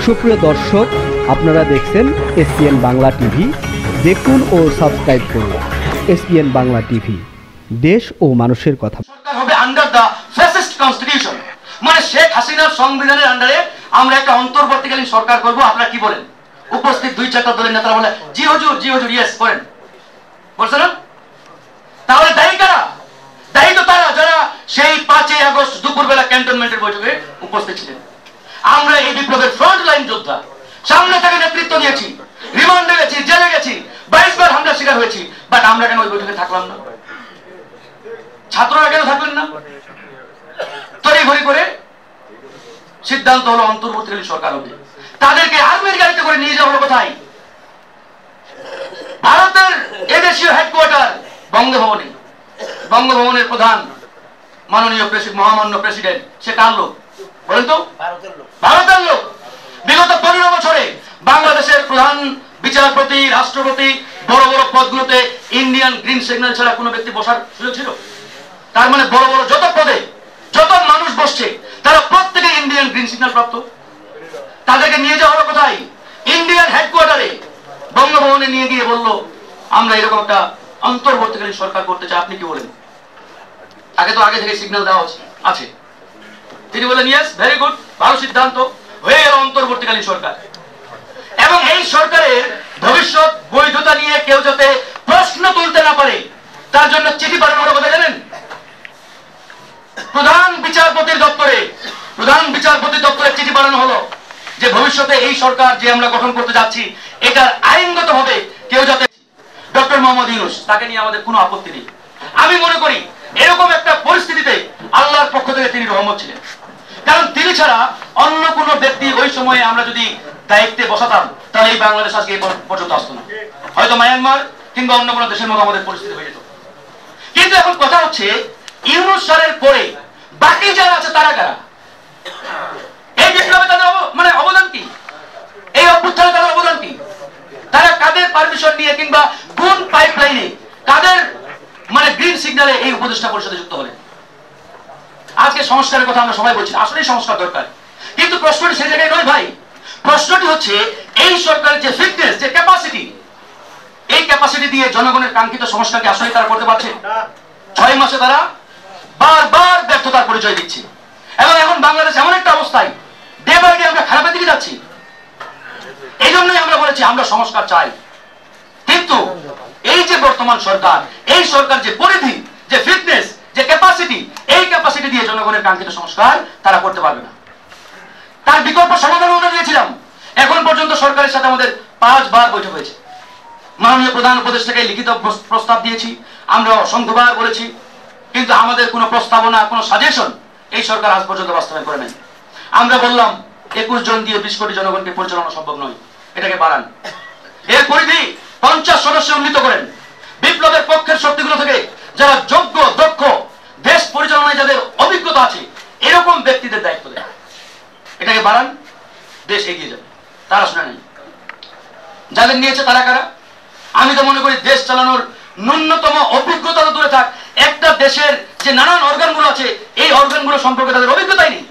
সুপ্রিয় দর্শক, আপনারা দেখছেন এসপিএন বাংলা টিভি। দেখুন ও সাবস্ক্রাইব করুন এসপিএন বাংলা টিভি, দেশ ও মানুষের কথা। সরকার হবে আন্ডার দ্য ফ্যাসিস্ট কনস্টিটিউশন, মানে শেখ হাসিনার সংবিধানের আন্ডারে আমরা একটা অন্তর্বর্তীকালীন সরকার করব। আপনারা কি বলেন? উপস্থিত 2-4টা দলের নেতারা বলে জি হুজুর, জি হুজুর, ইয়েস করেন, বলছে না? তাহলে দায়ী কারা? দায়ী তো তারা যারা সেই 5ই আগস্ট দুপুরবেলা ক্যান্টনমেন্টের বৈঠকে উপস্থিত ছিলেন। আমরা এই বিপ্লবের ফ্রন্ট লাইন যোদ্ধা, সামনে থেকে নেতৃত্ব দিয়েছি, রিমান্ডে গেছি, জেলে গেছি, 22 বার হামলার শিকার হয়েছি, বাট আমরা কেন ওই বৈঠকে থাকলাম না? ছাত্ররা কেন থাকলেন না? তড়িঘড়ি করে সিদ্ধান্ত হলো অন্তর্বর্তীকালীন সরকার হবে। তাদেরকে আর্মির গাড়িতে করে নিয়ে যাওয়া হলো কোথায়? ভারতের এদেশীয় হেডকোয়ার্টার বঙ্গভবনে। বঙ্গভবনের প্রধান মাননীয় মহামান্য প্রেসিডেন্ট, সে কার লোক বলেন তো? ভারতের লোক। বিগত 15 বছরে বাংলাদেশের প্রধান বিচারপতি, রাষ্ট্রপতি, বড় বড় পদগুলোতে ইন্ডিয়ান গ্রিন সিগন্যাল ছাড়া কোনো ব্যক্তি বসার সুযোগ ছিল? তার মানে বড় বড় যত পদে যত মানুষ বসছে তারা প্রত্যেকে ইন্ডিয়ান গ্রিন সিগন্যাল প্রাপ্ত। তাদেরকে নিয়ে যাওয়া হলো কোথায়? ইন্ডিয়ান হেডকোয়ার্টারে। বঙ্গভবনে নিয়ে গিয়ে বললো আমরা এরকম একটা অন্তর্বর্তীকালীন সরকার করতে চাই, আপনি কি বলেন? আগে থেকে সিগন্যাল দেওয়া আছে। তিনি বলেন ইয়েস, ভেরি গুড, ভালো সিদ্ধান্ত, হয়ে গেল অন্তর্বর্তীকালীন সরকার। এবং এই সরকারের ভবিষ্যৎ বৈধতা নিয়ে কেউ যাতে প্রশ্ন তুলতে না পারে তার জন্য চিঠি পাঠানো হলো কথা জানেন? প্রধান বিচারপতির দপ্তরে চিঠি পাঠানো হলো যে ভবিষ্যতে এই সরকার যে আমরা গঠন করতে যাচ্ছি এটা আইনগত হবে কেউ যাতে, ডক্টর মোহাম্মদ ইউনূস, তাকে নিয়ে আমাদের কোনো আপত্তি নেই। আমি মনে করি এরকম একটা পরিস্থিতিতে আল্লাহর পক্ষ থেকে তিনি রহমত ছিলেন, কারণ তিনি ছাড়া অন্য কোন ব্যক্তি ওই সময়ে আমরা যদি দায়িত্বে বসাতাম তাহলে এই বাংলাদেশ আজকে এই পর্যন্ত আসতো না, হয়তো মায়ানমার কিংবা অন্য কোনো দেশের মতো আমাদের পরিস্থিতি হয়ে যেত। কিন্তু এখন কথা হচ্ছে ইউনূস স্যারের পরে বাকি যারা আছে তারা কারা? এই বিপ্লবে তাদের মানে অবদান কি? এই অভ্যুত্থানে তাদের অবদান কি? তারা কাদের পারমিশন নিয়ে কিংবা কোন পাইপলাইনে কাদের মানে গ্রিন সিগন্যালে এই উপদেষ্টা পরিষদে যুক্ত হলেন? আজকে সংস্কারের কথা আমরা সবাই বলছি, আসলেই সংস্কার দরকার, কিন্তু প্রশ্নটি সেই জায়গায় নয় ভাই। প্রশ্নটি হচ্ছে এই সরকারের যে ফিটনেস, যে ক্যাপাসিটি, এই ক্যাপাসিটি দিয়ে জনগণের কাঙ্ক্ষিত সংস্কারকে আসলে তারা করতে পারছে? 6 মাসে তারা বারবার ব্যর্থতার পরিচয় দিচ্ছে এবং এখন বাংলাদেশ এমন একটা অবস্থায় ডে বাই ডে আমরা খারাপের দিকে যাচ্ছি। এই জন্যই আমরা বলেছি আমরা সংস্কার চাই, কিন্তু এই যে বর্তমান সরকার, এই সরকার যে পরিধি, যে ফিটনেস, যে ক্যাপাসিটি, এই ক্যাপাসিটি দিয়ে জনগণের কাঙ্ক্ষিত সংস্কার তারা করতে পারবে না। তার বিকল্প সমাধান আমরা দিয়েছিলাম। এখন পর্যন্ত সরকারের সাথে আমাদের 5 বার বৈঠক হয়েছে। মাননীয় প্রধান উপদেষ্টাকে লিখিত প্রস্তাব দিয়েছি, আমরা অসংখ্যবার বলেছি, কিন্তু আমাদের কোনো প্রস্তাবনা, কোনো সাজেশন এই সরকার আজ পর্যন্ত বাস্তবায়ন করে নাই। আমরা বললাম 21 জন দিয়ে 20 কোটি জনগণকে পরিচালনা সম্ভব নয়, এটাকে বাড়ান, এর পরিধি 50 সদস্য উন্নীত করেন, বিপ্লবের পক্ষের শক্তিগুলো থেকে যারা যোগ্য, দক্ষ, দেশ পরিচালনায় যাদের অভিজ্ঞতা আছে এরকম ব্যক্তিদের দায়িত্ব দেন, এটাকে বাড়ান, দেশ এগিয়ে যাবে। তারা শুনে নেই। যাদের নিয়েছে তারা কারা? আমি তো মনে করি দেশ চালানোর ন্যূনতম অভিজ্ঞতা তো দূরে থাক, একটা দেশের যে নানান অর্গানগুলো আছে এই অর্গানগুলো সম্পর্কে তাদের অভিজ্ঞতাই নেই।